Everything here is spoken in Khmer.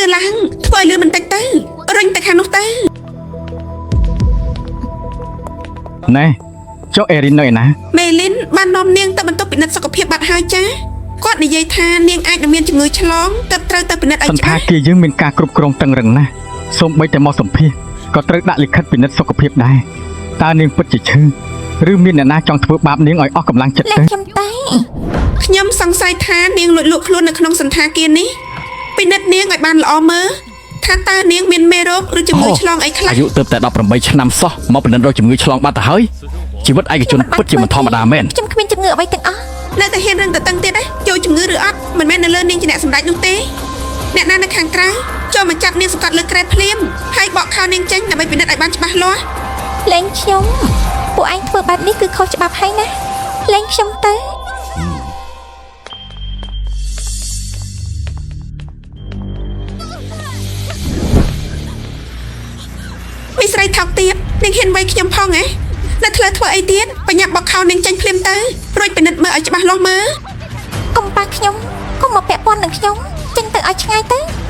lừa lăng thôi lừa mình tách tới rồi tại khang nút tới này cho Erin nơi nè mẹ lín ban nom niêng tập bận tốc bị nứt sọc phiệp bạt hai chá quát để dây tha niêng ai đặc biệt chừng người chlóng tập trâu tập bị nứt ai chá សន្តាគារយើងមានការគ្រប់គ្រងតឹងរឹងណាស់សូម្បីតែមកសម្ភាសក៏ត្រូវដាក់លិខិតពិនិត្យសុខភាពដែរតើនាងពិតជាឈឺឬមានអ្នកណាចង់ធ្វើបាបនាងឲ្យអស់កម្លាំងចិត្តទៅខ្ញុំសង្ស័យថានាងលួចលក់ខ្លួននៅក្នុងសន្តាគារនេះពិនិត្យនាងឲ្យបានល្អមើលថាតើនាងមានមេរោគឬជំងឺឆ្លងអីខ្លះអាយុទើបតែ18ឆ្នាំសោះមកពិនិត្យរកជំងឺឆ្លងបាត់ទៅហើយជីវិតឯកជនពិតជាមិនធម្មតាមែនខ្ញុំគ្មានជំងឺអ្វីទាំងអស់នៅតែហ៊ានរឹងតឹងទៀតចូលជំងឺឬអត់មិនមែននៅលើនាងជាអ្នកសម្ដេចនោះទេអ្នកណានៅខាងក្រៅចូលមកចាប់នាងសង្កត់លើក្រែភ្លាមហើយបកខោនាងចេញដើម្បីពិនិត្យឲ្យបានច្បាស់លាស់លែងខ្ញុំពួកឯងធ្វើបែបនេះគឺខុសច្បាប់ហើយណាលែងខ្ញុំទៅមីស្រីថោកទៀតនាងហ៊ានវាយខ្ញុំផងហ៎នៅធ្លាធ្វើអីទៀតបញ្ញាបកខោនាងចេញភ្លាមទៅរួចពិនិត្យមើលឲ្យច្បាស់លាស់មើលកុំប៉ះខ្ញុំកុំមកពាក់ព័ន្ធនឹងខ្ញុំចេញទៅឲ្យឆ្ងាយទៅ